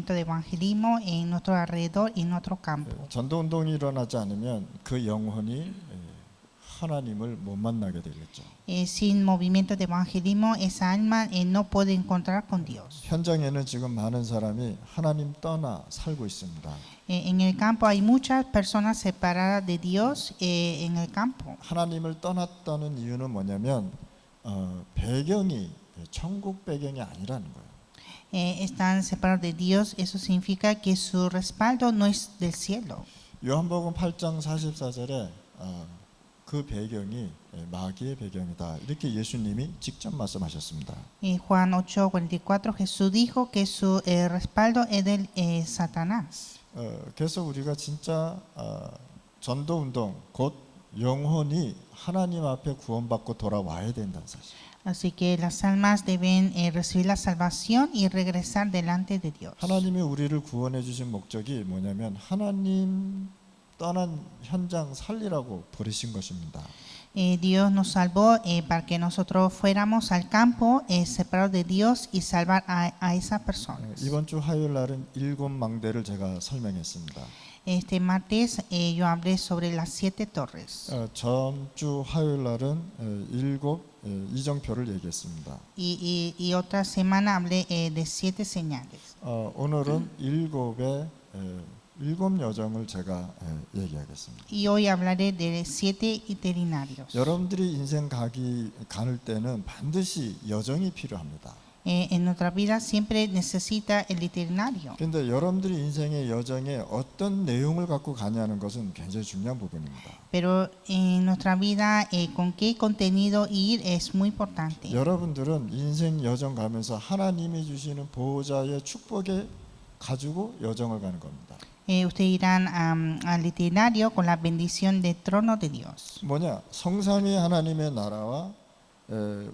movimiento de evangelismo en nuestro alrededor y en nuestro campo. 전도 운동이 일어나지 않으면 그 영혼이 하나님을 못 만나게 되겠죠. Sin movimiento de evangelismo, esa alma no puede encontrar con Dios. 현장에는 지금 많은 사람이 하나님 떠나 살고 있습니다. En el campo hay muchas personas separadas de Dios en el campo. 하나님을 떠났다는 이유는 뭐냐면 배경이 천국 배경이 아니라는 거예요. Están separados de Dios, eso significa que su respaldo no es del cielo. 요한복음 8장 44절에 그 배경이 마귀의 배경이다. 이렇게 예수님이 직접 말씀하셨습니다. Juan 8:44 Jesús dijo que su respaldo es del Satanás. 그래서 우리가 진짜 전도 운동 곧 영혼이 하나님 앞에 구원받고 돌아와야 된다는 사실. Así que las almas deben recibir la salvación y regresar delante de Dios. 하나님이 우리를 구원해 주신 목적이 뭐냐면 하나님 떠난 현장 살리라고 부르신 것입니다. Dios nos salvó para que nosotros fuéramos al campo separados de Dios y salvar a esas personas. 이번 주 화요일 날은 7망대를 제가 설명했습니다. Este martes yo hablé sobre las 7 torres. 전주 화요일 날은 7 이정표를 얘기했습니다. Y otra semana hablé de 7 señales. 오늘은 7 여정을 제가 얘기하겠습니다. Y hoy hablaré de 7 itinerarios. 여러분들이 인생 가는 때는 반드시 여정이 필요합니다. En nuestra vida siempre necesita el itinerario. 그런데 여러분들이 인생의 여정에 어떤 내용을 갖고 가냐는 것은 굉장히 중요한 부분입니다. Pero en nuestra vida con qué contenido ir es muy importante. 여러분들은 인생 여정 가면서 하나님이 주시는 보호자의 축복에 가지고 여정을 가는 겁니다. Ustedes irán al itinerario con la bendición del trono de Dios. 뭐냐? 성삼위 하나님의 나라와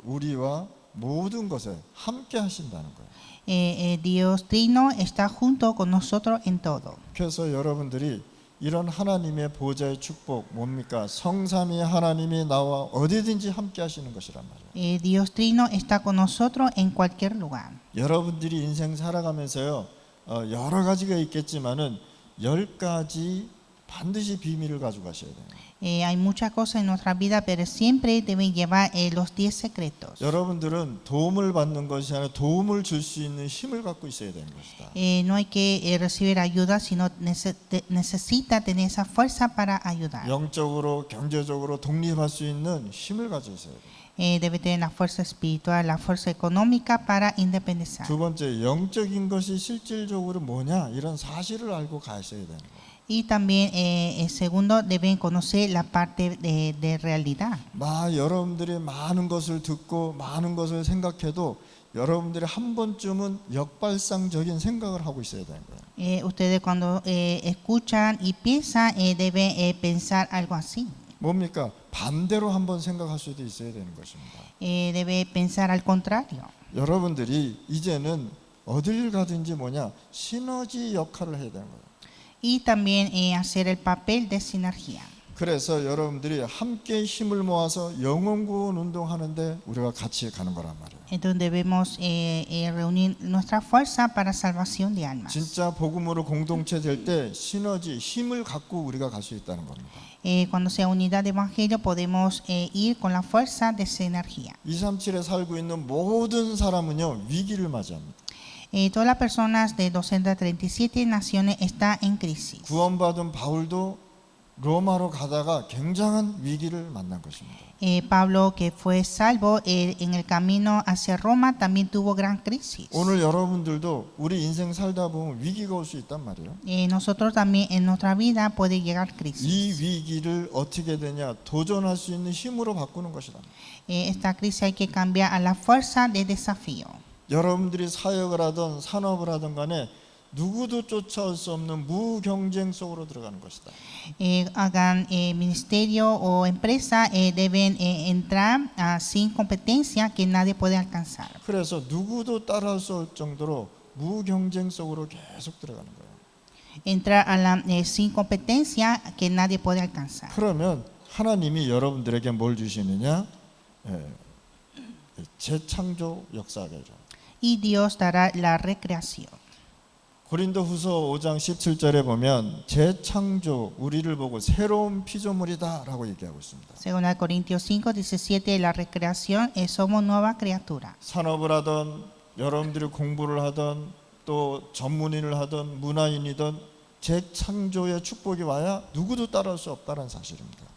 우리와 모든 것에 함께 하신다는 거예요. Dios Trino está junto con nosotros en todo. 그래서 여러분들이 이런 하나님의 보좌의 축복 뭡니까? 성삼위 하나님이 나와 어디든지 함께 하시는 것이란 말이에요. Dios Trino está con nosotros en cualquier lugar. 여러분들이 인생 살아가면서요 여러 가지가 있겠지만은 10가지 반드시 비밀을 가지고 가셔야 돼요. Hay muchas cosas en nuestra vida, pero siempre deben llevar los 10 secretos. 여러분들은 도움을 받는 것이 아니라 도움을 줄 수 있는 힘을 갖고 있어야 되는 것이다. No hay que recibir ayuda, sino necesita tener esa fuerza para ayudar. 영적으로 경제적으로 독립할 수 있는 힘을 가지고 있어야 돼요. Debe tener la fuerza espiritual, la fuerza económica para independizar. 두 번째, 영적인 것이 실질적으로 뭐냐 이런 사실을 알고 가셔야 되는 거예요. Y también, segundo, deben conocer la parte de realidad. 여러분들이 많은 것을 듣고 많은 것을 생각해도 여러분들이 한 번쯤은 역발상적인 생각을 하고 있어야 되는 거예요. Ustedes cuando escuchan y piensan, deben pensar algo así. 뭡니까? 반대로 한번 생각할 수도 있어야 되는 것입니다. Debe pensar al contrario. 여러분들이 이제는 어딜 가든지 뭐냐 시너지 역할을 해야 되는 거예요. Y también hacer el papel de sinergia. 그래서 여러분들이 함께 힘을 모아서 영혼 구원 운동하는데 우리가 같이 가는 거란 말이에요. Entonces debemos reunir nuestra fuerza para salvación de almas. 진짜 복음으로 공동체 될 때 시너지 힘을 갖고 우리가 갈 수 있다는 겁니다. Cuando sea unidad de evangelio podemos ir con la fuerza de sinergia. 237에 살고 있는 모든 사람은요 위기를 맞이합니다. Todas las personas de 237 naciones están en crisis. 구원받은 바울도 로마로 가다가 굉장한 위기를 만난 것입니다. Pablo, que fue salvo en el camino hacia Roma, también tuvo gran crisis. 오늘 여러분들도 우리 인생 살다 보면 위기가 올 수 있단 말이에요. Nosotros también en nuestra vida puede llegar 이 crisis. 위기를 어떻게 되냐 도전할 수 있는 힘으로 바꾸는 것이다. Esta crisis hay que cambiar a la fuerza de desafío. 여러분들이 사역을 하든 산업을 하든 간에 누구도 쫓아올 수 없는 무경쟁 속으로 들어가는 것이다. Hagan ministerio o empresa, deben entrar sin competencia que nadie puede alcanzar. 그래서 누구도 따라할 수 없을 정도로 무경쟁 속으로 계속 들어가는 거예요. Entrar a la sin competencia que nadie puede alcanzar. 그러면 하나님이 여러분들에게 뭘 주시느냐? 재창조 역사가 죠. Y Dios dará la recreación. 고린도후서 5장 17절에 보면 재창조, 우리를 보고 새로운 피조물이다라고 얘기하고 있습니다. Según al Corintios 5:17, la recreación somos nueva criatura. 산업을 하던 여러분들이 공부를 하던 또 전문인을 하던 문화인이든 재창조의 축복이 와야 누구도 따라올 수 없다는 사실입니다.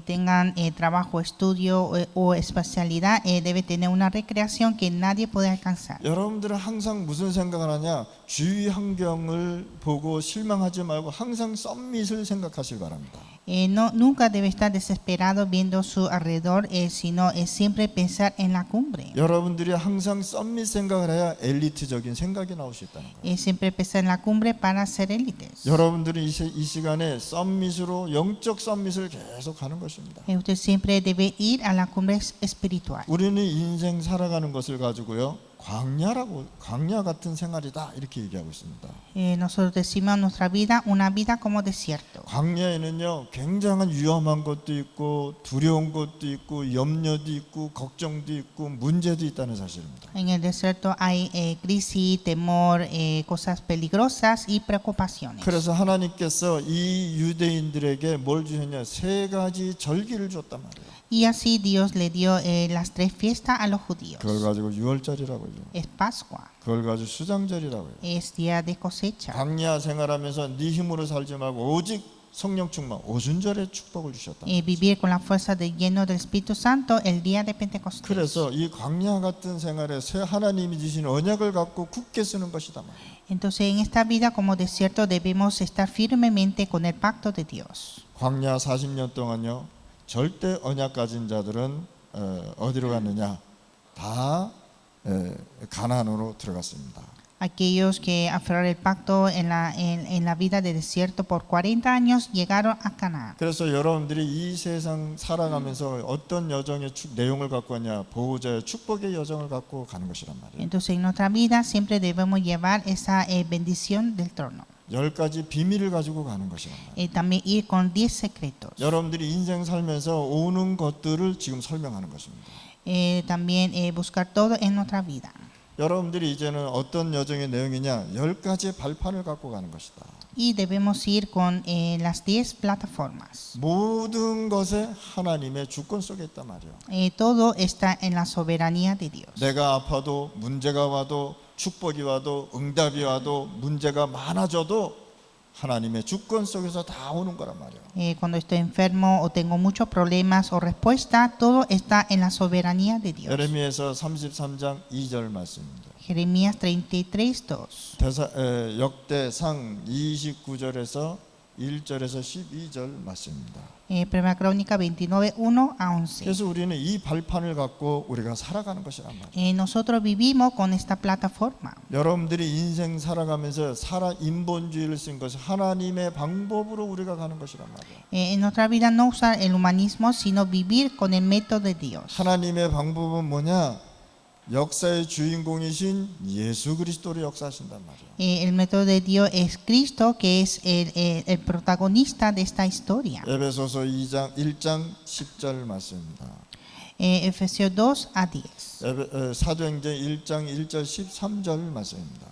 Tengan trabajo, estudio o especialidad, debe tener una recreación que nadie puede alcanzar. 여러분들은 항상 무슨 생각을 하냐? 주위 환경을 보고 실망하지 말고 항상 썸밋을 생각하실 바랍니다. Nunca debe estar desesperado viendo su alrededor, sino siempre pensar en la cumbre. 여러분들이 항상 썸밋 생각을 해야 엘리트적인 생각이 나올 수 있다는 거예요. Siempre pensar en la cumbre para ser élites. 여러분들이 이 시간에 썸밋으로 영적 썸밋을 계속 하는 것입니다. Usted siempre debe ir a la cumbre espiritual. 우리는 인생 살아가는 것을 가지고요, 광야 같은 생활이다 이렇게 얘기하고 있습니다. Nosotros decimos nuestra vida una vida como desierto. 광야에는요 굉장한 위험한 것도 있고 두려운 것도 있고 염려도 있고 걱정도 있고 문제도 있다는 사실입니다. En el desierto hay crisis, temor, cosas peligrosas y preocupaciones. 그래서 하나님께서 이 유대인들에게 뭘 주셨냐? 세 가지 절기를 줬단 말이에요. Y así Dios le dio las 3 fiestas a los judíos. 그걸 가지고 유월절이라고 해요. Es Pascua, 그걸 가지고 수장절이라고 해요. es día de cosecha. 광야 생활하면서 네 힘으로 살지 말고 오직 성령 충만 오순절의 축복을 주셨다. Vivir con la fuerza del lleno del Espíritu Santo el día de Pentecostés. 그래서 이 광야 같은 생활에 새 하나님이 주신 언약을 갖고 굳게 쓰는 것이다 말이에요. Entonces en esta vida como desierto debemos estar firmemente con el pacto de Dios. 광야 40년 동안요 절대 언약 가진 자들은 어디로 갔느냐? 다 가나안으로 들어갔습니다. Aquellos que aferraron el pacto en la vida de desierto por 40 años llegaron a Canaán. 그래서 여러분들이 이 세상 살아가면서 어떤 여정의 내용을 갖고 왔냐? 보호자의 축복의 여정을 갖고 가는 것이란 말이에요. Entonces en nuestra vida siempre debemos llevar esa bendición del trono. 10가지 비밀을 가지고 가는 것이란 말이에요. También ir con 10 secretos. 여러분들이 인생 살면서 오는 것들을 지금 설명하는 것입니다. También buscar todo en nuestra vida. 여러분들이 이제는 어떤 여정의 내용이냐? 10가지 발판을 갖고 가는 것이다. Y debemos ir con las 10 plataformas. 모든 것에 하나님의 주권 속에 있단 말이에요. Todo está en la soberanía de Dios. 내가 아파도 문제가 와도 축복이 와도 응답이 와도 문제가 많아져도 하나님의 주권 속에서 다 오는 거란 말이에요. Cuando estoy enfermo o tengo muchos problemas o respuesta, todo está en la soberanía de Dios. 예레미야서 33장 2절 말씀입니다. Jeremías 33:2. 역대상 29절에서 1절에서 12절 말씀입니다. Primera Crónica 29:1-11. 그래서 우리는 이 발판을 갖고 우리가 살아가는 것이란 말이에요. Nosotros vivimos con esta plataforma. 여러분들이 인생 살아가면서 인본주의를 쓴 것이 하나님의 방법으로 우리가 가는 것이란 말이에요. En nuestra vida no usar el humanismo, sino vivir con el método de Dios. 하나님의 방법은 뭐냐? 역사의 주인공이신 예수 그리스도로 역사하신단 말이에요. El método de Dios es Cristo, que es el protagonista de esta historia. 에베소서 1장 10절 말씀입니다. Efesios 2:10. 사도행전 1장 1절 13절 말씀입니다.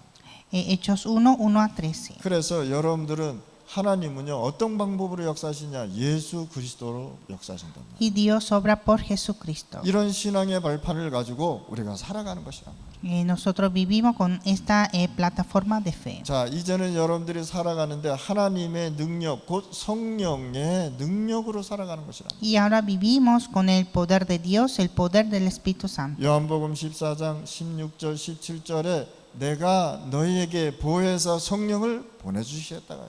Hechos 1:1-13. 그래서 여러분들은 하나님은요 어떤 방법으로 역사하시냐? 예수 그리스도로 역사하신단 말이에요. Y Dios obra por Jesucristo. 이런 신앙의 발판을 가지고 우리가 살아가는 것이란 말이에요. Nosotros vivimos con esta plataforma de fe. 자, 이제는 여러분들이 살아가는데 하나님의 능력, 곧 성령의 능력으로 살아가는 것이란 말이에요. Y ahora vivimos con el poder de Dios, el poder del Espíritu Santo. 요한복음 14장 16절 17절에 내가 너희에게 보혜사 성령을 보내주시겠다가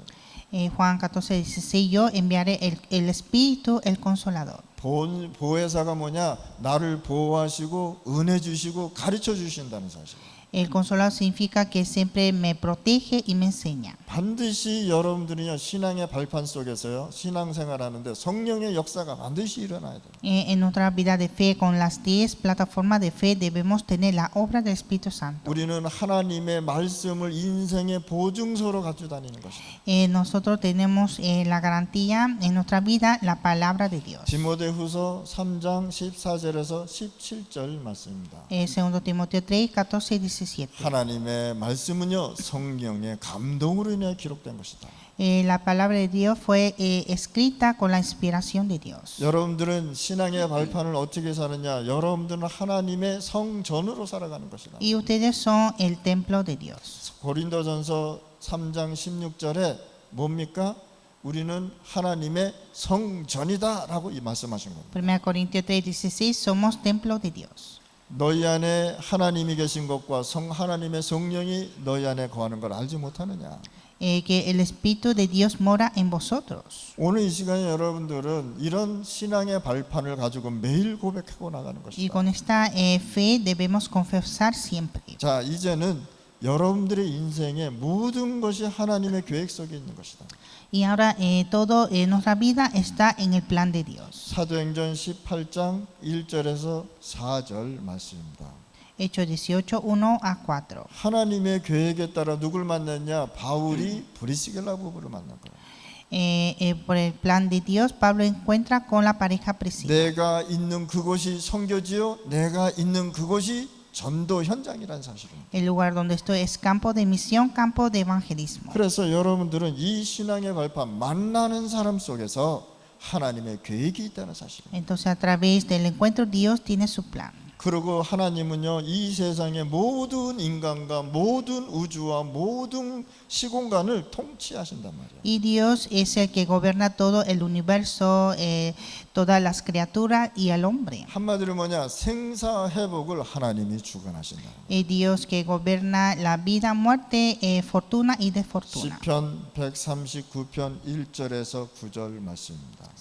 Juan 14:16, yo enviaré el Espíritu, el Consolador. 보혜사가 뭐냐? 나를 보호하시고 은혜 주시고 가르쳐 주신다는 사실. El Consolador significa que siempre me protege y me enseña. 반드시 여러분들이요 신앙의 발판 속에서요 신앙생활하는데 성령의 역사가 반드시 일어나야 돼요. En nuestra vida de fe, con las 10 plataformas de fe, debemos tener la obra del Espíritu Santo. 우리는 하나님의 말씀을 인생의 보증서로 가지고 다니는 것이다. Nosotros tenemos la garantía en nuestra vida, la palabra de Dios. 디모데후서 3장 14절에서 17절 말씀입니다. Segundo Timoteo 3, 14 y 17. 하나님의 말씀은요 성령의 감동으로 인해 기록된 것이다. La palabra de Dios fue escrita con la inspiración de Dios. 여러분들은 신앙의 발판을 어떻게 사느냐? 여러분들은 하나님의 성전으로 살아가는 것이다. Y ustedes son el templo de Dios. 고린도전서 3장 16절에 뭡니까? 우리는 하나님의 성전이다라고 이 말씀하신 겁니다. 1 Corintios 3:16, somos templo de Dios. 너희 안에 하나님이 계신 것과 하나님의 성령이 너희 안에 거하는 걸 알지 못하느냐? Que el Espíritu de Dios mora en vosotros. 오늘 이 시간에 여러분들은 이런 신앙의 발판을 가지고 매일 고백하고 나가는 Y 것이다. con esta fe debemos confesar siempre. 자, 이제는 여러분들의 인생의 모든 것이 하나님의 계획 속에 있는 것이다. Y ahora todo en nuestra vida está en el plan de Dios. 사도행전 18장 1절에서 4절 말씀입니다. Hechos 18, 1 a 4. 하나님의 계획에 따라 누굴 만났냐? 바울이 브리스길라 부부를 만난 거예요. Por el plan de Dios, Pablo encuentra con la pareja Priscila. 내가 있는 그곳이 선교지요, 내가 있는 그곳이 전도 현장이라는 사실입니다. El lugar donde estoy es campo de misión, campo de evangelismo. 그래서 여러분들은 이 신앙의 발판 만나는 사람 속에서 하나님의 계획이 있다는 사실입니다. Entonces, a través del encuentro, Dios tiene su plan. 그리고 하나님은요 이 세상의 모든 인간과 모든 우주와 모든 시공간을 통치하신단 말이에요. Y Dios es el que gobierna todo el universo, todas las criaturas y al hombre. 한마디로 뭐냐? 생사회복을 하나님이 주관하신다. Dios que gobierna la vida, muerte, fortuna y desfortuna. 시편 139편 1절에서 9절 말씀입니다.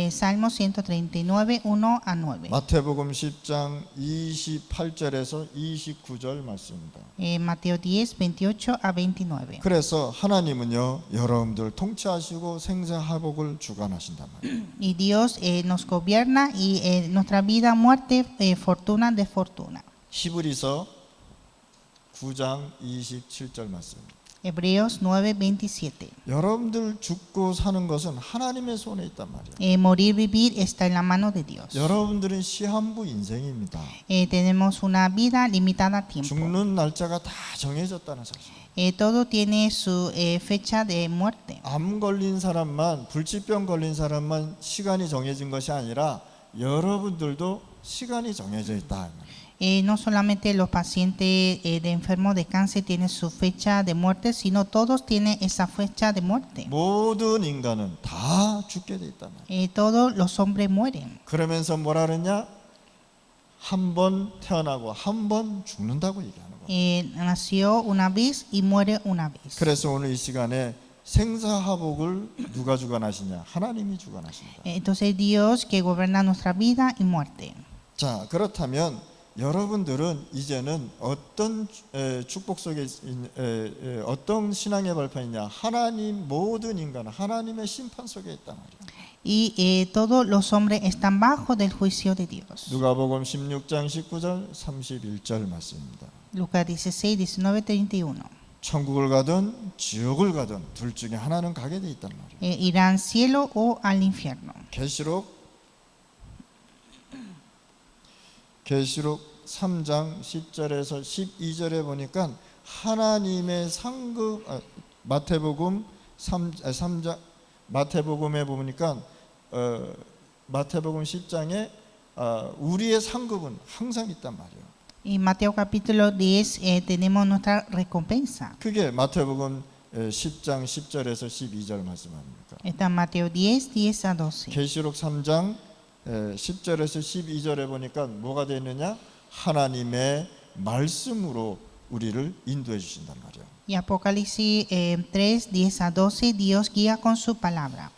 Salmo 139, 1 a 9. 마태복음 10장 28절에서 29절 말씀입니다. Mateo 10, 28 a 29. 그래서 하나님은요 여러분들 통치하시고 생사회복을 주관하신단 말이에요. Y Dios nos gobierna y nuestra vida, muerte, fortuna, desfortuna. 히브리서 9장 27절 말씀입니다. Hebreos 9:27. 여러분들 죽고 사는 것은 하나님의 손에 있단 말이에요. Morir, vivir está en la mano de Dios. 여러분들은 시한부 인생입니다. Tenemos una vida limitada a tiempo. 죽는 날짜가 다 정해졌다는 사실. Todo tiene su fecha de muerte. 암 걸린 사람만, 불치병 걸린 사람만 시간이 정해진 것이 아니라 여러분들도 시간이 정해져 있다. No solamente los pacientes de enfermos de cáncer tienen su fecha de muerte, sino todos tienen esa fecha de muerte. 모든 인간은 다 죽게 돼 있단 말이에요. Todos los hombres mueren. 그러면서 뭐라 그러냐? 한 번 태어나고 한 번 죽는다고 얘기하는 거예요. Nació una vez y muere una vez. 그래서 오늘 이 시간에 생사화복을 누가 주관하시냐? 하나님이 주관하십니다. Entonces Dios que gobierna nuestra vida y muerte. 자, 그렇다면 여러분들은 이제는 어떤 축복 속에 어떤 신앙의 발판이냐? 하나님 모든 인간은 하나님의 심판 속에 있단 말이에요. Y todos los hombres están bajo del juicio de Dios. 누가복음 16장 19절 31절 말씀입니다. Lucas 16, 19, 31. 천국을 가든 지옥을 가든 둘 중에 하나는 가게 돼 있단 말이에요. Irán cielo o al infierno. 계시록 3장 10절에서 12절에 보니까 하나님의 상급 마태복음 3장 마태복음에 보니까 마태복음 10장에 우리의 상급은 항상 있단 말이에요. En Mateo capítulo 10 tenemos nuestra recompensa. 그게 마태복음 10장 10절에서 12절 말씀합니다. Está Mateo 10, 10 a 12. 계시록 3장 10절에서 12절에 보니까 뭐가 되어 있느냐? 하나님의 말씀으로 우리를 인도해 주신단 말이에요. Y Apocalipsis 3, 10 a 12, Dios guía con su palabra.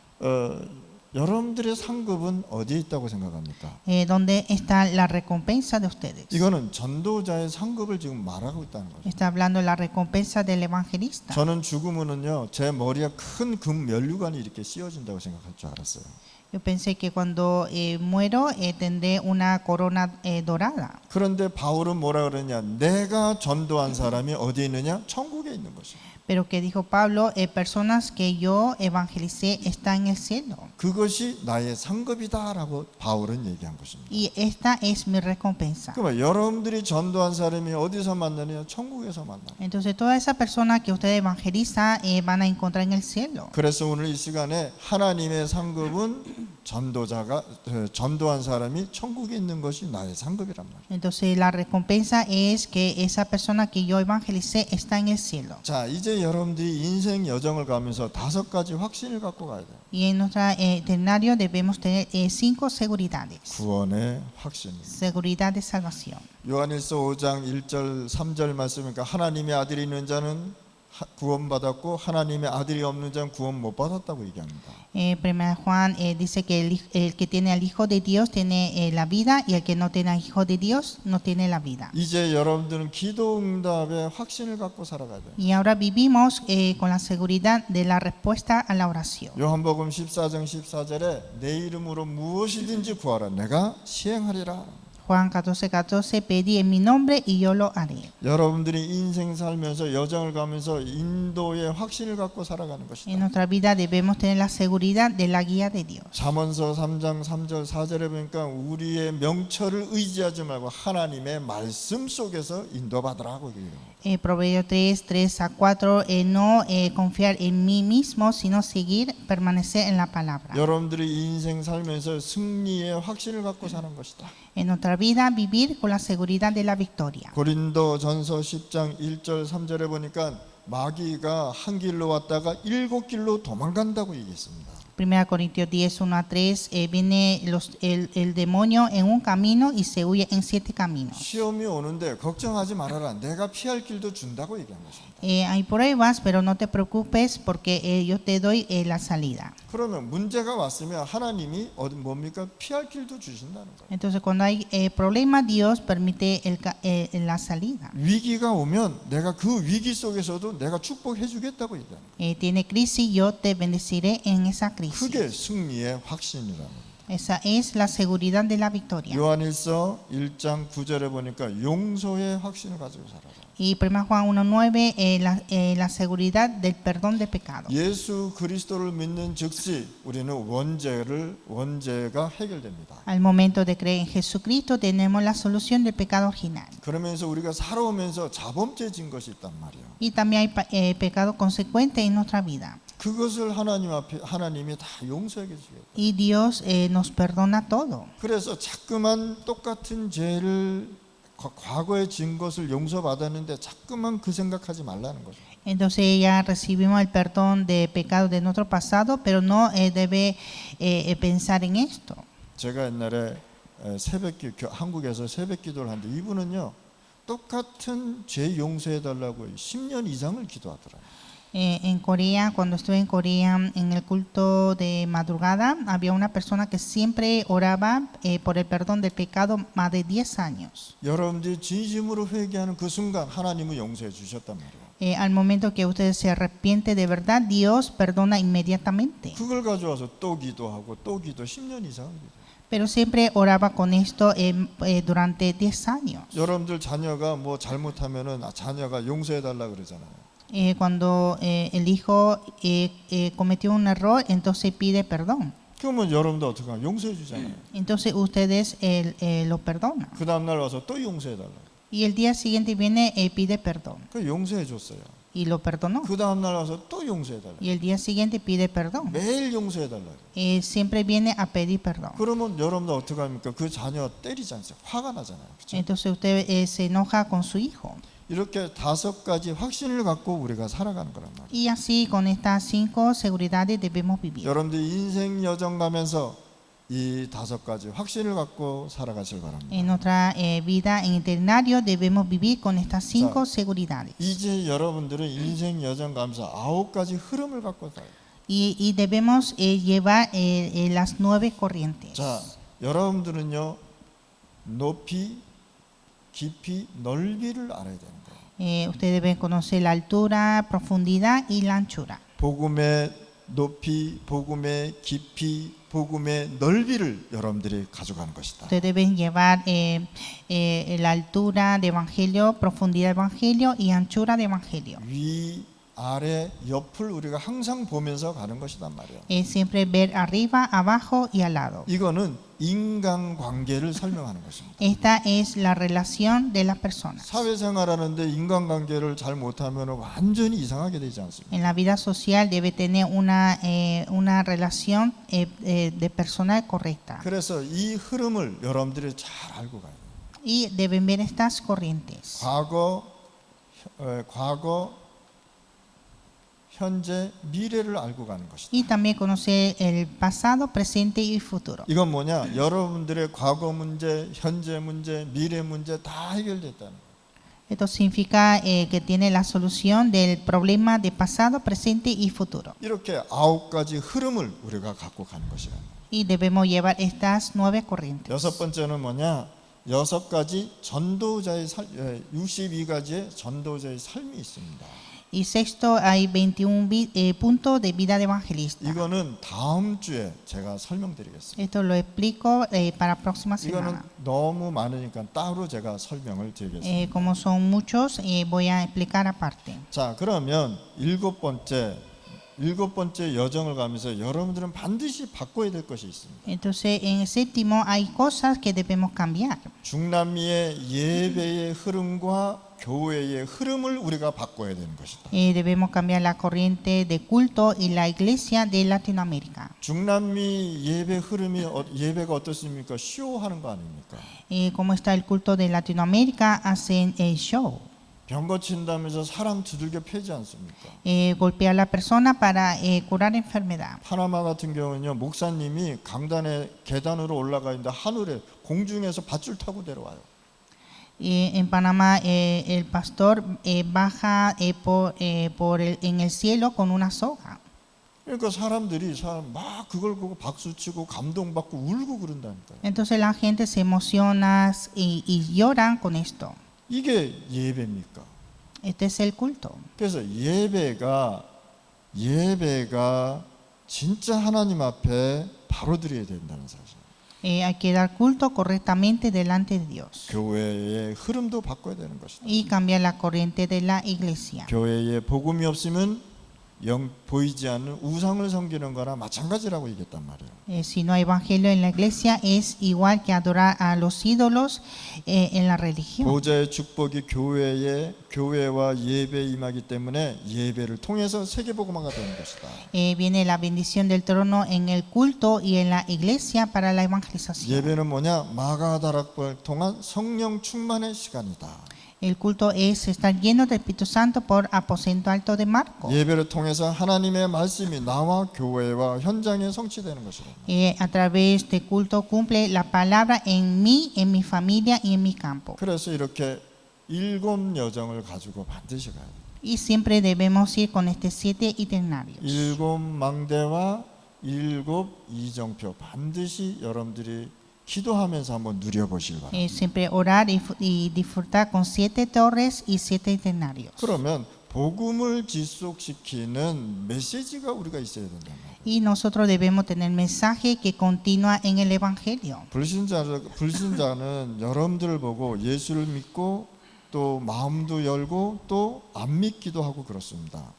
여러분들의 상급은 어디에 있다고 생각합니까? ¿Dónde está la recompensa de ustedes? 이거는 전도자의 상급을 지금 말하고 있다는 거죠. Está hablando de la recompensa del evangelista. 저는 죽으면은요, 제 머리에 큰 금 면류관이 이렇게 씌워진다고 생각할 줄 알았어요. Yo pensé que cuando muero tendré una corona dorada. 그런데 바울은 뭐라 그러냐? 내가 전도한 사람이 어디에 있느냐? 천국에 있는 것이야. Pero que dijo Pablo, personas que yo evangelicé están en el cielo. 그것이 나의 상급이다라고 바울은 얘기한 것입니다. Y esta es mi recompensa. 그러면 여러분들이 전도한 사람이 어디서 만나느냐? 천국에서 만나. Entonces toda esa persona que usted evangeliza van a encontrar en el cielo. 그래서 오늘 이 시간에 하나님의 상급은 전도자가 전도한 사람이 천국에 있는 것이 나의 상급이란 말이에요. Entonces la recompensa es que esa persona que yo evangelicé está en el cielo. 자, 이제 여러분들이 인생 여정을 가면서 5가지 확신을 갖고 가야 돼요. Y en nuestro itinerario debemos tener 5 seguridades. 구원의 확신입니다. Seguridad de salvación. 요한일서 5장 1절 3절 말씀이니까 하나님의 아들이 있는 자는 구원받았고 하나님의 아들이 없는 자는 구원 못 받았다고 얘기합니다. Primera Juan dice que el que tiene al Hijo de Dios tiene la vida y el que no tiene al Hijo de Dios no tiene la vida. 이제 여러분들은 기도 응답의 확신을 갖고 살아가야 돼요. Y ahora vivimos con la seguridad de la respuesta a la oración. 요한복음 14장 14절에 내 이름으로 무엇이든지 구하라 내가 시행하리라. Juan 14:14 pedí en mi nombre y yo lo haré. 여러분들이 인생 살면서 여정을 가면서 인도의 확신을 갖고 살아가는 En 것이다. nuestra vida debemos tener la seguridad de la guía de Dios. 잠언서 3장 3절 4절에 보니까 우리의 명철을 의지하지 말고 하나님의 말씀 속에서 인도받으라고 얘기해요. Proverbios 3:4, no confiar en mí mismo, sino seguir, permanecer en la palabra. 여러분들이 인생 살면서 승리의 확신을 갖고 사는 것이다. En nuestra vida vivir con la seguridad de la victoria. 고린도전서 10장 1절 3절에 보니까 마귀가 한 길로 왔다가 7길로 도망간다고 얘기했습니다. 1 Corintios 10:1-3 viene el demonio en un camino y se huye en 7 caminos. 시험이 오는데 걱정하지 말아라. 내가 피할 길도 준다고 얘기한 것입니다. Hay pruebas, pero no te preocupes porque yo te doy la salida. 그러면 문제가 왔으면 하나님이 뭡니까? 피할 길도 주신다는 거예요. Entonces cuando hay problemas, Dios permite la salida. 위기가 오면 내가 그 위기 속에서도 내가 축복해 주겠다고 얘기하는 거예요. Tiene crisis, yo te bendeciré en esa crisis. 그게 승리의 확신이라는 거예요. Esa es la seguridad de la victoria. 요한일서 1장 9절에 보니까 용서의 확신을 가지고 살아라. Y 1 Juan 1:9 la seguridad del perdón de pecado. 예수 그리스도를 믿는 즉시 우리는 원죄가 해결됩니다. Al momento de creer en Jesucristo tenemos la solución del pecado original. 그러면서 우리가 살아오면서 자범죄 진 것이 있단 말이에요. Y también hay pecado consecuente en nuestra vida. 그것을 하나님 앞에 하나님이 다 용서해 주시겠다. Y Dios nos perdona todo. 그래서 자꾸만 똑같은 죄를 과거에 진 것을 용서받았는데 자꾸만 그 생각하지 말라는 거죠. Entonces ya recibimos el perdón de pecado de nuestro pasado, pero no debe pensar en esto. 제가 옛날에 한국에서 새벽 기도를 하는데 이분은요 똑같은 죄 용서해 달라고 10년 이상을 기도하더라고요. En Corea, cuando estuve en Corea en el culto de madrugada, había una persona que siempre oraba por el perdón del pecado más de 10 años. 여러분들이 진심으로 회개하는 그 순간 하나님은 용서해 주셨단 말이에요. Al momento que usted se arrepiente de verdad, Dios perdona inmediatamente. 그걸 가져와서 또 기도하고 또 기도 10년 이상 기도. Pero siempre oraba con esto durante 10 años. 여러분들 자녀가 뭐 잘못하면은 자녀가 용서해 달라 그러잖아요. Cuando el hijo cometió un error, entonces pide perdón. 그러면 여러분도 어떻게 하냐? 용서해 주잖아요. Entonces ustedes lo perdonan. 그 다음 날 와서 또 용서해 달라. Y el día siguiente viene y pide perdón. 그 용서해 줬어요. Y lo perdonó. 그 다음 날 와서 또 용서해 달라. Y el día siguiente pide perdón. 매일 용서해 달라. Siempre viene a pedir perdón. 그러면 여러분도 어떻게 합니까? 그 자녀 때리지 않어요. 화가 나잖아요. 그렇죠? Entonces usted se enoja con su hijo. 이렇게 5가지 확신을 갖고 우리가 살아가는 거란 말이에요. Y así con estas 5 seguridades debemos vivir. 여러분들 인생 여정 가면서 이 5가지 확신을 갖고 살아가실 바랍니다. En nuestra vida en itinerario debemos vivir con estas 5 seguridades. 이제 여러분들은 인생 여정 가면서 9가지 흐름을 갖고 살아요. y debemos llevar las 9 corrientes. 자, 여러분들은요 높이, 깊이, 넓이를 알아야 되는 거예요. Ustedes deben conocer la altura, profundidad y la anchura. 복음의 높이, 복음의 깊이, 복음의 넓이를 여러분들이 가져가는 것이다. Ustedes deben llevar la altura de evangelio, profundidad de evangelio y anchura de evangelio. 위, 아래, 옆을 우리가 항상 보면서 가는 것이단 말이에요. Siempre ver arriba, abajo y al lado. 이거는 인간관계를 설명하는 것입니다. Esta es la relación de las personas. 사회생활하는데 인간관계를 잘 못하면 완전히 이상하게 되지 않습니까? En la vida social debe tener una relación de personal correcta. 그래서 이 흐름을 여러분들이 잘 알고 가야 돼요. Y deben ver estas corrientes. 과거, 현재, 미래를 알고 가는 것이다. Y también conocer el pasado, presente y futuro. 이건 뭐냐? 여러분들의 과거 문제, 현재 문제, 미래 문제 다 해결됐다는 거예요. Esto significa que tiene la solución del problema de pasado, presente y futuro. 이렇게 9가지 흐름을 우리가 갖고 가는 것이란 말이에요. Y debemos llevar estas 9 corrientes. 여섯 번째는 뭐냐? 6가지 전도자의 62가지의 전도자의 삶이 있습니다. Y sexto, hay 21 puntos de vida de evangelista. 이거는 다음 주에 제가 설명드리겠습니다. Esto lo explico para la próxima 이거는 semana. 너무 많으니까 따로 제가 설명을 드리겠습니다. Como son muchos, voy a explicar aparte. 자, 그러면 일곱 번째 여정을 가면서 여러분들은 반드시 바꿔야 될 것이 있습니다. Entonces, en el séptimo hay cosas que debemos cambiar. 중남미의 예배의 흐름과 교회의 흐름을 우리가 바꿔야 되는 것이다. Debemos cambiar la corriente de culto y la iglesia de Latinoamérica. 중남미 예배 흐름이 예배가 어떻습니까? 쇼하는 거 아닙니까? Como está el culto de Latinoamérica, hacen el show. 병 고친다면서 사람 두들겨 패지 않습니까? Golpear a la persona para curar enfermedad. 파나마 같은 경우는요, 목사님이 강단에 계단으로 올라가 있는데 하늘에 공중에서 밧줄 타고 내려와요. En Panamá, el pastor baja en el cielo con una soga. 그러니까 사람들이 막 그걸 보고 박수치고 감동받고 울고 그런다니까요. Entonces la gente se emociona y lloran con esto. 이게 예배입니까? Este es el culto. 그래서 예배가 진짜 하나님 앞에 바로 드려야 된다는 사실. Hay que dar culto correctamente delante de Dios. 교회의 흐름도 바꿔야 되는 것이다. Y cambiar la corriente de la iglesia. 교회에 복음이 없으면 보이지 않는 우상을 섬기는 거나 마찬가지라고 얘기했단 말이에요. Si no hay evangelio en la iglesia, es igual que adorar a los ídolos en la religión. 보좌의 축복이 교회와 예배에 임하기 때문에 예배를 통해서 세계복음화가 되는 것이다. Viene la bendición del trono en el culto y en la iglesia para la evangelización. 예배는 뭐냐? 마가다락방을 통한 성령 충만의 시간이다. El culto es estar lleno del Espíritu Santo por aposento alto de Marcos. 예배를 통해서 하나님의 말씀이 나와 교회와 현장에 성취되는 것이다. A través de culto cumple la palabra en mí, en mi familia y en mi campo. 그래서 이렇게 7 여정을 가지고 반드시 가야 돼요. Y siempre debemos ir con este 7 itinerarios. 7 망대와 7 이정표 반드시 여러분들이 기도하면서 한번 누려보시기 바랍니다. Siempre orar y disfrutar con 7 torres y 7 itinerarios. 그러면 복음을 지속시키는 메시지가 우리가 있어야 된단 말이에요. Y nosotros debemos tener mensaje que continúa en el evangelio. 불신자는 여러분들을 보고 예수를 믿고 또 마음도 열고 또 안 믿기도 하고 그렇습니다.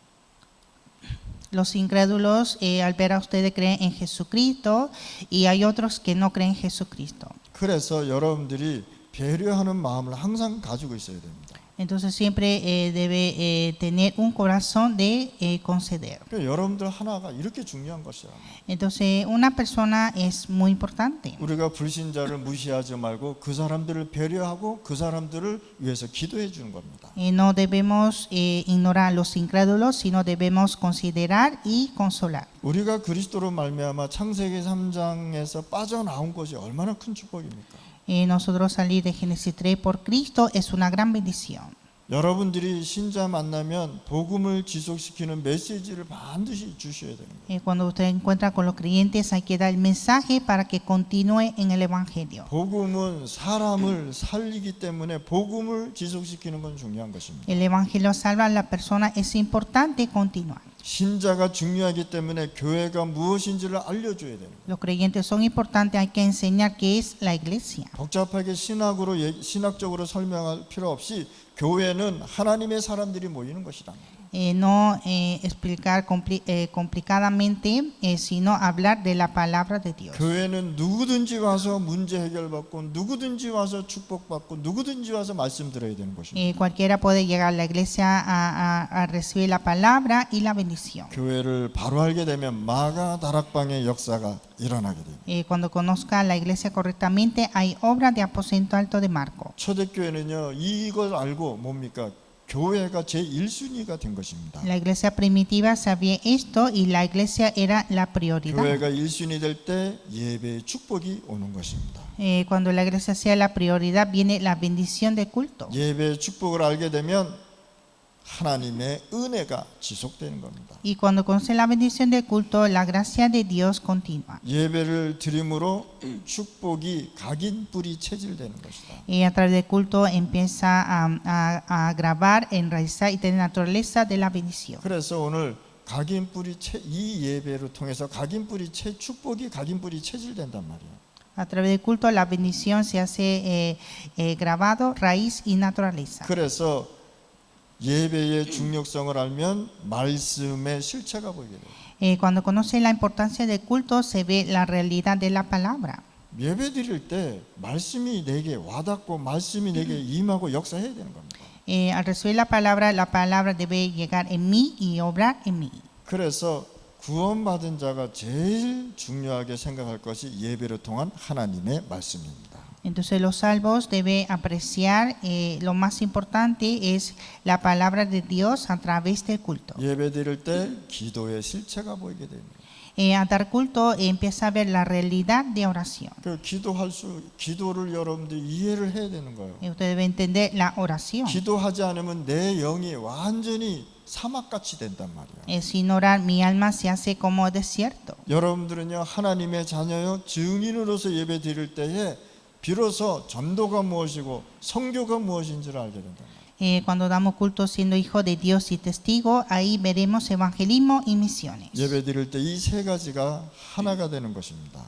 Los incrédulos al ver a ustedes creen en Jesucristo y hay otros que no creen en Jesucristo. 그래서 여러분들이 배려하는 마음을 항상 가지고 있어야 됩니다. Entonces siempre debe tener un corazón de conceder. 그러니까 여러분들 하나가 이렇게 중요한 것이야. Entonces una persona es muy importante. 우리가 불신자를 무시하지 말고 그 사람들을 배려하고 그 사람들을 위해서 기도해 주는 겁니다. No debemos ignorar a los incrédulos, sino debemos considerar y consolar. 우리가 그리스도로 말미암아 창세기 3장에서 빠져나온 것이 얼마나 큰 축복입니까? Nosotros salir de Génesis 3 por Cristo es una gran bendición. 여러분들이 신자 만나면 복음을 지속시키는 메시지를 반드시 주셔야 됩니다. Cuando usted encuentra con los creyentes hay que dar el mensaje para que continúe en el Evangelio. 복음은 사람을 살리기 때문에 복음을 지속시키는 건 중요한 것입니다. El Evangelio salva a la persona, es importante continuar. 신자가 중요하기 때문에 교회가 무엇인지를 알려줘야 되는 거예요. Los creyentes son importantes, hay que enseñar qué es la iglesia. 복잡하게 신학적으로 설명할 필요 없이 교회는 하나님의 사람들이 모이는 것이다. No explicar complicadamente, sino hablar de la palabra de Dios. 교회는 누구든지 와서 문제 해결받고 누구든지 와서 축복받고 누구든지 와서 말씀 들어야 되는 것입니다. Cualquiera puede llegar a la iglesia a recibir la palabra y la bendición. 교회를 바로 알게 되면 마가 다락방의 역사가 일어나게 됩니다. Cuando conozca la iglesia correctamente, hay obra de aposento alto de Marco. 초대교회는요, 이걸 알고 뭡니까? 교회가 제1순위가 된 것입니다. La iglesia primitiva sabía esto y la iglesia era la prioridad. 교회가 1순위 될 때 예배의 축복이 오는 것입니다. Cuando la iglesia sea la prioridad, viene la bendición del culto. 예배의 축복을 알게 되면 하나님의 은혜가 지속되는 겁니다. Y cuando conoce la bendición del culto, la gracia de Dios continúa. 예배를 드림으로 축복이 각인 뿌리 체질되는 것이다. Y a través del culto empieza a grabar, enraizar y tener naturaleza de la bendición. 그래서 오늘 각인 뿌리 이 예배를 통해서 각인 뿌리 축복이 각인 뿌리 체질된단 말이에요. A través del culto, la bendición se hace grabado, raíz y naturaleza. 그래서 예배의 중요성을 알면 말씀의 실체가 보이게 돼요. Cuando conoce la importancia del culto, se ve la realidad de la palabra. 예배 드릴 때 말씀이 내게 와닿고 말씀이 내게 임하고 역사해야 되는 겁니다. Al recibir la palabra debe llegar en mí y obrar en mí. 그래서 구원받은 자가 제일 중요하게 생각할 것이 예배를 통한 하나님의 말씀입니다. Entonces los salvos deben apreciar lo más importante es la palabra de Dios a través del culto. 예배 드릴 때 기도의 실체가 보이게 됩니다. A dar culto empieza a ver la realidad de oración. 그 기도를 여러분들이 이해를 해야 되는 거예요. Usted debe entender la oración. 기도하지 않으면 내 영이 완전히 사막같이 된단 말이에요. Sin orar mi alma se hace como desierto. 여러분들은요 하나님의 자녀요 증인으로서 예배 드릴 때에 비로소 전도가 무엇이고 선교가 무엇인지를 알게 된다. Cuando damos culto siendo hijo de Dios y testigo, ahí veremos evangelismo y misiones. 예배 드릴 때 이 세 가지가 하나가 되는 것입니다.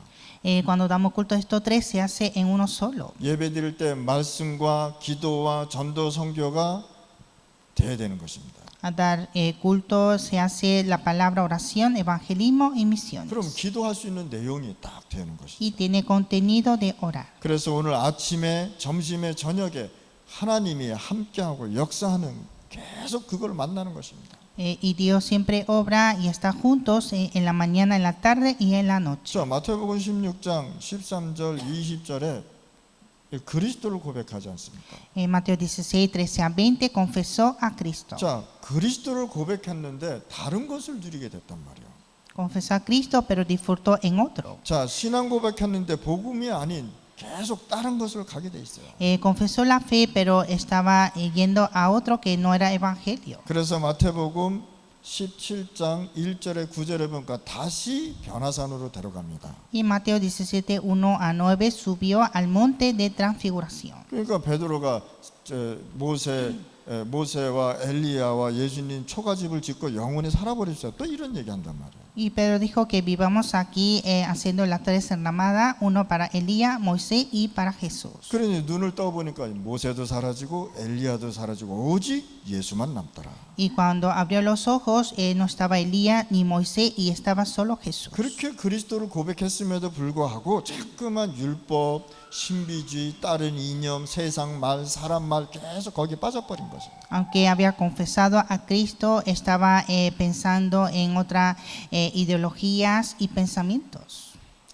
Cuando damos culto estos tres se hace en uno solo. 예배 드릴 때 말씀과 기도와 전도 선교가 돼야 되는 것입니다. A dar culto se hace la palabra oración, evangelismo y misiones. 그럼 기도할 수 있는 내용이 딱 되는 것이죠. Y tiene contenido de orar. 그래서 오늘 아침에 점심에 저녁에 하나님이 함께하고 역사하는 계속 그걸 만나는 것입니다. Y Dios siempre obra y está juntos en la mañana, en la tarde y en la noche. 자, 마태복음 16장 13절 20절에 그리스도를 고백하지 않습니까? Mateo 16, 13 a 20 confesó a Cristo. 자, 그리스도를 고백했는데 다른 것을 누리게 됐단 말이에요. Confesó a Cristo, pero disfrutó en otro. 자, 신앙 고백했는데 복음이 아닌 계속 다른 것을 가게 돼 있어요. Confesó la fe, pero estaba yendo a otro que no era evangelio. 그래서 마태복음 17장 1절에 9절에 보니까 다시 변화산으로 데려갑니다. Y Mateo 17, 1 a 9 subió al monte de transfiguración. 그러니까 베드로가 모세와 엘리야와 예수님 초가집을 짓고 영원히 살아버립시다. 또 이런 얘기한단 말이에요. Y Pedro dijo que vivamos aquí haciendo las tres enramadas, uno para Elías, Moisés y para Jesús. 그러니 눈을 떠보니까 모세도 사라지고 엘리야도 사라지고 오직 예수만 남더라. Y cuando abrió los ojos, no estaba Elías ni Moisés y estaba solo Jesús. 그렇게 그리스도를 고백했음에도 불구하고 자꾸만 율법, 신비주의, 다른 이념, 세상 말, 사람 말 계속 거기에 빠져버린 거죠. Aunque había confesado a Cristo, estaba pensando en otras ideologías y pensamientos.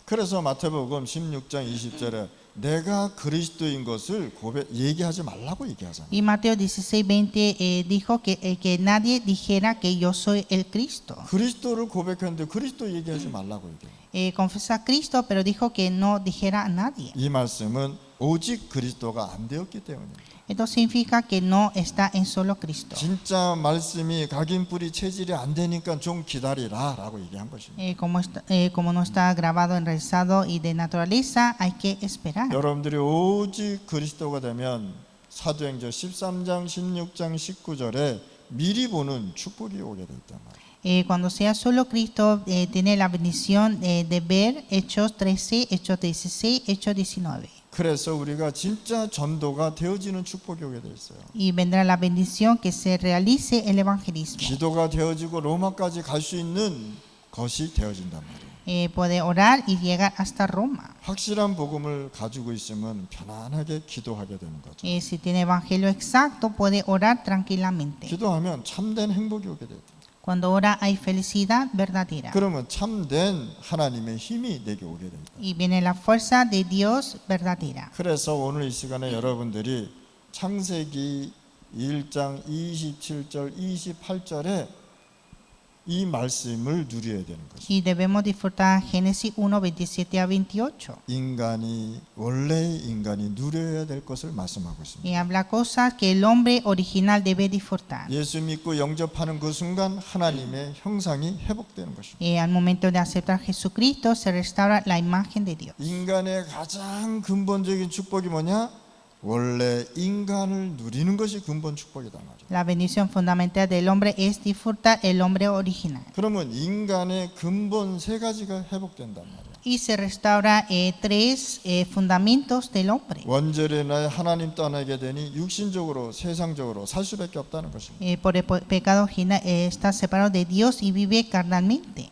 그래서 마태복음 16장 20절에 내가 그리스도인 것을 얘기하지 말라고 얘기하잖아요. Y Mateo 16:20 dijo que nadie dijera que yo soy el Cristo. 그리스도를 고백했는데 그리스도 얘기하지 말라고 얘기해요. Confesó a Cristo, pero dijo que no dijera a nadie. 이 말씀은 오직 그리스도가 안 되었기 때문입니다. Esto significa que no está en solo Cristo. 진짜 말씀이 각인뿌리 체질이 안 되니까 좀 기다리라라고 얘기한 것입니다. Como no está grabado, enraizado y de naturaleza, hay que esperar. 여러분들이 오직 그리스도가 되면 사도행전 13장, 16장, 19절에 미리 보는 축복이 오게 돼 있단 말이에요. Cuando sea solo Cristo, tiene la bendición de ver Hechos 13, Hechos 16, Hechos 19. 그래서 우리가 진짜 전도가 되어지는 축복이 오게 돼 있어요. Y vendrá la bendición que se realice el evangelismo. 기도가 되어지고 로마까지 갈 수 있는 것이 되어진단 말이에요. Puede orar y llegar hasta Roma. 확실한 복음을 가지고 있으면 편안하게 기도하게 되는 거죠. Si tiene evangelio exacto, puede orar tranquilamente. 기도하면 참된 행복이 오게 돼요. Cuando ora hay felicidad verdadera. 그러면 참된 하나님의 힘이 내게 오게 됩니다. Y viene la fuerza de Dios verdadera. 그래서 오늘 이 시간에 여러분들이 창세기 1장 27절 28절에 이 말씀을 누려야 되는 것입니다. Y debemos disfrutar Génesis 1, 27 a 28. 인간이 원래의 인간이 누려야 될 것을 말씀하고 있습니다. Y habla cosas que el hombre original debe disfrutar. 예수 믿고 영접하는 그 순간 하나님의 형상이 회복되는 것입니다. Y al momento de aceptar a Jesucristo se restaura la imagen de Dios. 인간의 가장 근본적인 축복이 뭐냐? 원래 인간을 누리는 것이 근본 축복이다 말이에요. La bendición fundamental del hombre es disfrutar el hombre original. 그러면 인간의 근본 세 가지가 회복된단 말이에요. Y se restaura tres fundamentos del hombre. 원죄를 인하여 하나님 떠나게 되니 육신적으로 세상적으로 살 수밖에 없다는 것입니다. Por el pecado original está separado de Dios y vive carnalmente.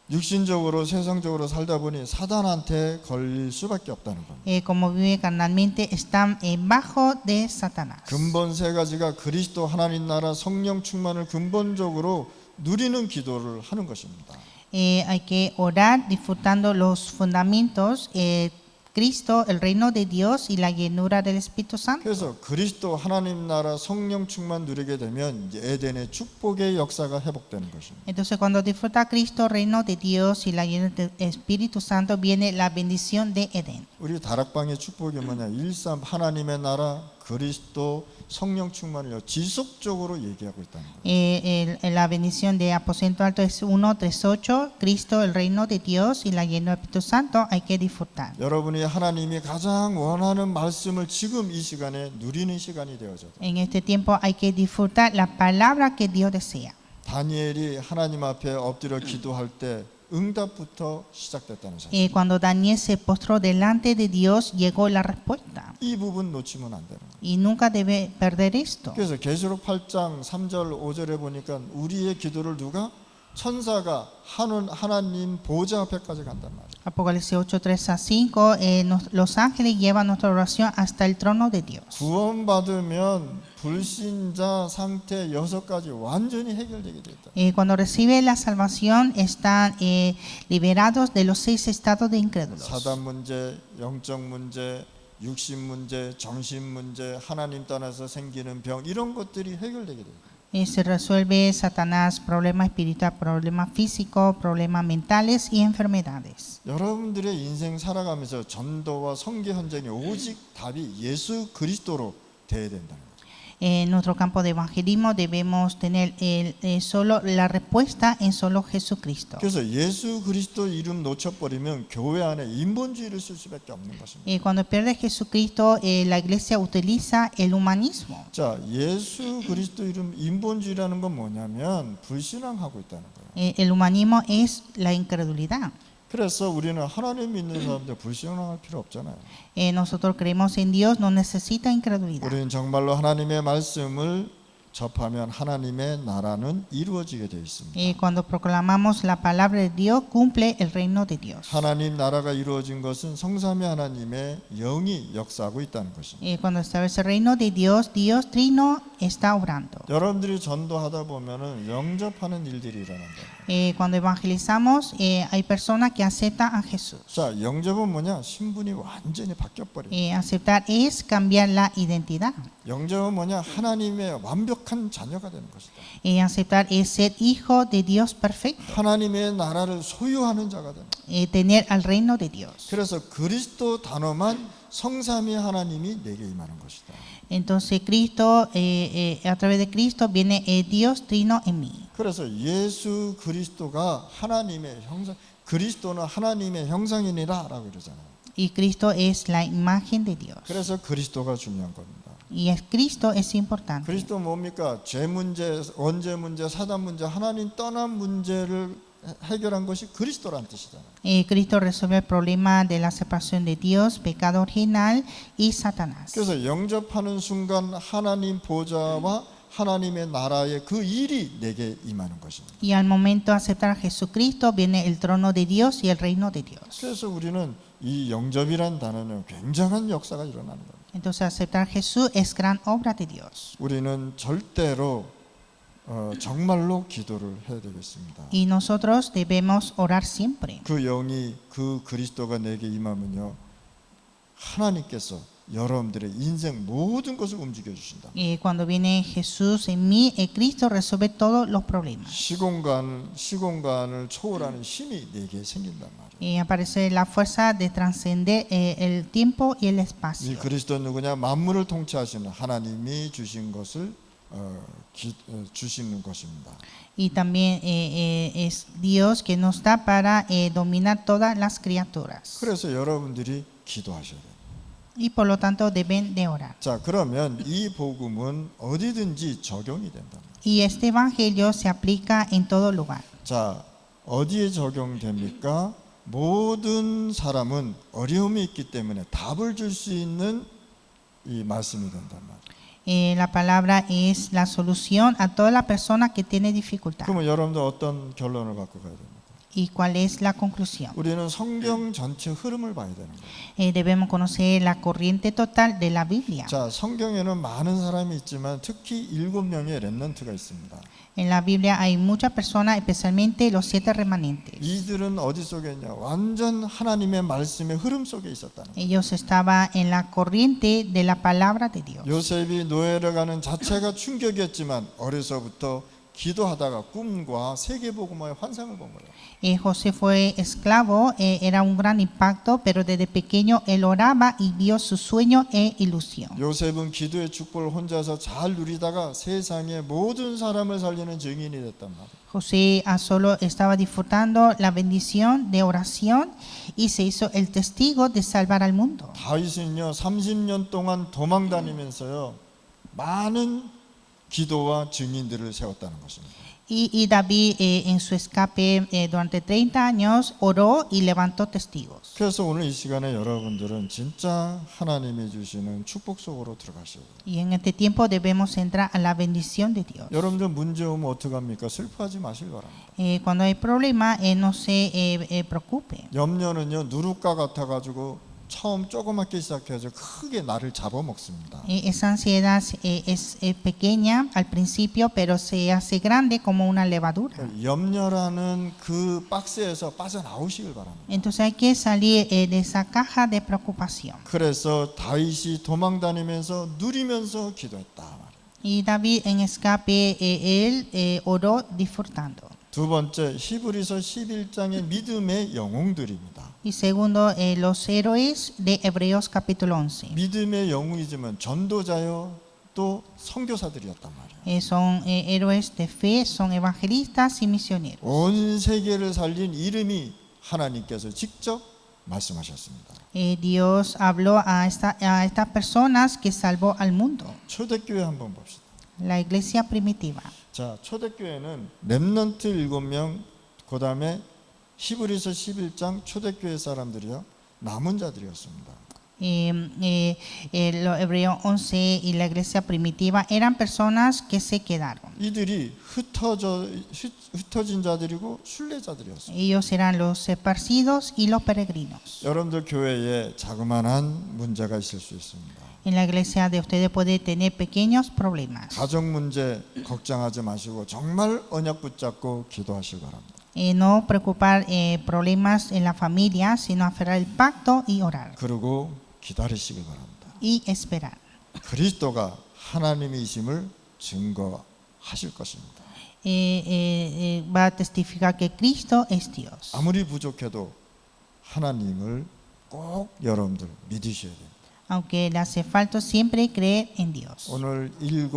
육신적으로 세상적으로 살다 보니 사단한테 걸릴 수밖에 없다는 겁니다. Como vive carnalmente, están bajo de Satanás. 근본 세 가지가 그리스도 하나님 나라 성령 충만을 근본적으로 누리는 기도를 하는 것입니다. Hay que orar disfrutando los fundamentos, Cristo, el reino de Dios y la llenura del Espíritu Santo. 그래서 그리스도 하나님 나라 성령 충만 누리게 되면 이제 에덴의 축복의 역사가 회복되는 것입니다. Entonces, cuando disfruta Cristo, el reino de Dios y la llenura del Espíritu Santo, viene la bendición de Edén. 우리 다락방의 축복이 뭐냐? 1.3 하나님의 나라 그리스도 성령 충만을 지속적으로 얘기하고 있다는 거예요. La bendición de Aposento Alto es 1:38, Cristo, el reino de Dios y la llenura del Espíritu Santo, hay que disfrutar. 여러분이 하나님이 가장 원하는 말씀을 지금 이 시간에 누리는 시간이 되어져요. En este tiempo hay que disfrutar la palabra que Dios desea. 다니엘이 하나님 앞에 엎드려 기도할 때 응답부터 시작됐다는 사실. Cuando Daniel se postró delante de Dios, llegó la respuesta. 이 부분 놓치면 안 되는 거예요. Y nunca debe perder esto. 그래서 계시록 8장 3절 5절에 보니까 우리의 기도를 누가 천사가 하나님 보좌 앞에까지 간단 말이에요. Apocalipsis 8, 3 a 5, los ángeles llevan nuestra oración hasta el trono de Dios. 구원받으면 불신자 상태 6가지 완전히 해결되게 됐다. Cuando recibe la salvación, están liberados de los 6 estados de incrédulos. 사단 문제, 영적 문제, 육신 문제, 정신 문제, 하나님 떠나서 생기는 병 이런 것들이 해결되게 돼요. Se resuelve Satanás, problemas espirituales, problemas físicos, problemas mentales y enfermedades. 여러분들의 인생 살아가면서 전도와 성교 현장이 오직 답이 예수 그리스도로 돼야 된다는 거죠. En nuestro campo de evangelismo debemos tener solo la respuesta en solo Jesucristo. 그래서 예수 그리스도 이름 놓쳐버리면 교회 안에 인본주의를 쓸 수밖에 없는 것입니다. Cuando pierde Jesucristo, la iglesia utiliza el humanismo. 자, 예수 그리스도 이름 인본주의라는 건 뭐냐면 불신앙하고 있다는 거예요. El humanismo es la incredulidad. 그래서 우리는 하나님 믿는 사람들 불신앙할 필요 없잖아요. Nosotros creemos en Dios, no necesita incredulidad. 우리는 정말로 하나님의 말씀을 접하면 하나님의 나라는 이루어지게 되어 있습니다. Cuando proclamamos la palabra de Dios, cumple el reino de Dios. 하나님 나라가 이루어진 것은 성삼위 하나님의 영이 역사하고 있다는 것입니다. Cuando establece el reino de Dios, Dios Trino está obrando. 여러분들이 전도하다 보면은 영접하는 일들이 일어난다. Cuando evangelizamos, hay personas que aceptan a Jesús. 자, 영접은 뭐냐? 신분이 완전히 바뀌어 버려. Aceptar es cambiar la identidad. 영접은 뭐냐? 하나님의 완벽한 완벽한 자녀가 되는 것이다. Aceptar es ser hijo de Dios perfecto, 하나님의 나라를 소유하는 자가 되는 거예요. tener al reino de Dios. 그래서 그리스도 단어만 성삼위 하나님이 내게 임하는 것이다. Entonces Cristo, a través de Cristo viene Dios trino en mí. 그래서 예수 그리스도가 하나님의 형상, 그리스도는 하나님의 형상이니라라고 그러잖아요. Y Cristo es la imagen de Dios. 그래서 그리스도가 중요한 겁니다. Y Cristo es importante. 그리스도 뭡니까? 죄 문제, 원죄 문제, 사단 문제, 하나님 떠난 문제를 해결한 것이 그리스도란 뜻이잖아요. Cristo resuelve el problema de la separación de Dios, pecado original y Satanás. 그래서 영접하는 순간 하나님 보좌와 하나님의 나라의 그 일이 내게 임하는 것입니다. Y al momento de aceptar a Jesucristo viene el trono de Dios y el reino de Dios. 그래서 우리는 이 영접이란 단어는 굉장한 역사가 일어나는 겁니다. Entonces aceptar a Jesús es gran obra de Dios. 우리는 절대로 정말로 기도를 해야 되겠습니다. Y nosotros debemos orar siempre. 그 영이 그 그리스도가 내게 임하면요, 하나님께서 여러분들의 인생 모든 것을 움직여 주신다. Cuando viene Jesús en mí, Cristo resuelve todos los problemas. 시공간을 초월하는 힘이 내게 생긴단 말이에요. Aparece la fuerza de trascender el tiempo y el 이 espacio. 그리스도는 누구냐? 만물을 통치하시는 하나님이 주신 것을 주시는 것입니다. Y también es Dios que nos da para dominar todas las criaturas. 그래서 여러분들이 기도하셔야 돼요. Y por lo tanto deben de orar. 자, 그러면 이 복음은 어디든지 적용이 된다. Y este evangelio se aplica en todo lugar. 자, 어디에 적용됩니까? 모든 사람은 어려움이 있기 때문에 답을 줄 수 있는 이 말씀이 된단 말이에요. La palabra es la solución a toda la persona que tiene dificultad. 그러면 여러분들 어떤 결론을 갖고 가야 됩니까? ¿Y cuál es la conclusión? 우리는 성경 전체 흐름을 봐야 되는 거예요. Debemos conocer la corriente total de la Biblia. 자, 성경에는 많은 사람이 있지만 특히 7명의 렘넌트가 있습니다. En la Biblia hay muchas personas, especialmente los 7 remanentes. 이들은 어디 속에 있냐? 완전 하나님의 말씀의 흐름 속에 있었다는 거예요. Ellos estaban en la corriente de la palabra de Dios. 요셉이 노예를 가는 자체가 충격이었지만 어려서부터 기도하다가 꿈과 세계복음화의 환상을 본 거예요. José fue esclavo, era un gran impacto, pero desde pequeño él oraba y vio su sueño e ilusión. 요셉은 기도의 축복을 혼자서 잘 누리다가 세상의 모든 사람을 살리는 증인이 됐단 말이에요. José solo estaba disfrutando la bendición de oración y se hizo el testigo de salvar al mundo. 다윗은요 30년 동안 도망 다니면서요 많은 기도와 증인들을 세웠다는 것입니다. Y David en su escape durante 30 años oró y levantó testigos. 그래서 오늘 이 시간에 여러분들은 진짜 하나님이 주시는 축복 속으로 들어가셔야 돼요. Y en este tiempo debemos entrar a la bendición de Dios. 여러분들 문제 오면 어떡합니까? 슬퍼하지 마시기 바랍니다. Cuando hay problema, no se preocupe. 염려는요 누룩과 같아가지고 처음 조그맣게 시작해서 크게 나를 잡아먹습니다. Esa ansiedad es pequeña al principio, pero se hace grande como una levadura. 염려라는 그 박스에서 빠져나오시길 바랍니다. Entonces hay que salir de esa caja de preocupación. 그래서 다윗이 도망 다니면서 누리면서 기도했다 말이에요. Y David en escape, él oró disfrutando. 두 번째 히브리서 11장의 믿음의 영웅들입니다. Y segundo, los héroes de Hebreos capítulo 11. 믿음의 영웅이지만 전도자요 또 선교사들이었단 말이에요. Son héroes de fe, son evangelistas y misioneros. 온 세계를 살린 이름이 하나님께서 직접 말씀하셨습니다. Dios habló a estas personas que salvó al mundo. 초대교회 한번 봅시다. La iglesia primitiva. 자, cho대교회는 렘넌트 7명, 그 다음에 히브리서 11장 초대교회 사람들이요 남은 자들이었습니다. Los Hebreos 11 y la iglesia primitiva eran personas que se quedaron. 이들이 흩어진 자들이고 순례자들이었어요. Ellos eran los esparcidos y los peregrinos. 여러분들 교회에 자그마한 문제가 있을 수 있습니다. En la iglesia de ustedes puede tener pequeños problemas. 가정 문제 걱정하지 마시고 정말 언약 붙잡고 기도하시기 바랍니다. No preocupar problemas en la familia, sino aferrar el pacto y orar. 그리고 기다리시기 바랍니다. Y esperar. 그리스도가 하나님이심을 증거하실 것입니다. Va a testificar que Cristo es Dios. 아무리 부족해도 하나님을 꼭 여러분들 믿으셔야 됩니다. Aunque le hace falta siempre creer en Dios. 오늘 7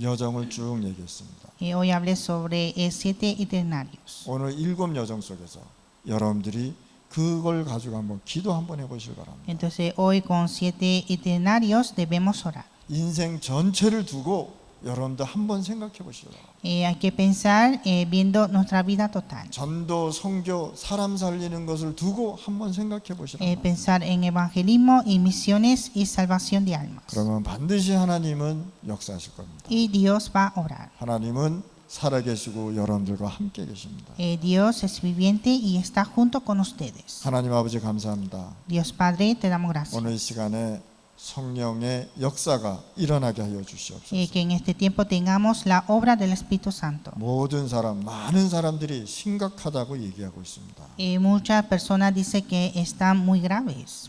여정을 쭉 얘기했습니다. Hoy hablé sobre 7 itinerarios. 오늘 7 여정 속에서 여러분들이 그걸 가지고 한번 기도 한번 해보시기 바랍니다. Entonces hoy con 7 itinerarios debemos orar. 인생 전체를 두고 여러분들 한번 생각해 보시기 바랍니다. Hay que pensar viendo nuestra vida total. 전도, 선교, 사람 살리는 것을 두고 한번 생각해 보시라. Pensar en evangelismo y misiones y salvación de almas. 그러면 반드시 하나님은 역사하실 겁니다. Y Dios va a orar. 하나님은 살아계시고 여러분들과 함께 계십니다. Dios es viviente y está junto con ustedes. 하나님 아버지 감사합니다. Dios Padre, te damos gracias. 오늘 이 시간에 성령의 역사가 일어나게 하여 주시옵소서. Que en este tiempo tengamos la obra del Espíritu Santo. 모든 사람, 많은 사람들이 심각하다고 얘기하고 있습니다. Muchas personas dicen que están muy graves.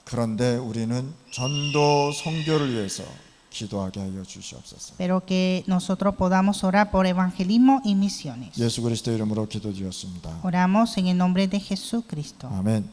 그런데 우리는 전도 선교를 위해서 기도하게 하여 주시옵소서. Pero que nosotros podamos orar por evangelismo y misiones. 예수 그리스도 이름으로 기도드렸습니다. Oramos en el nombre de Jesucristo. 아멘.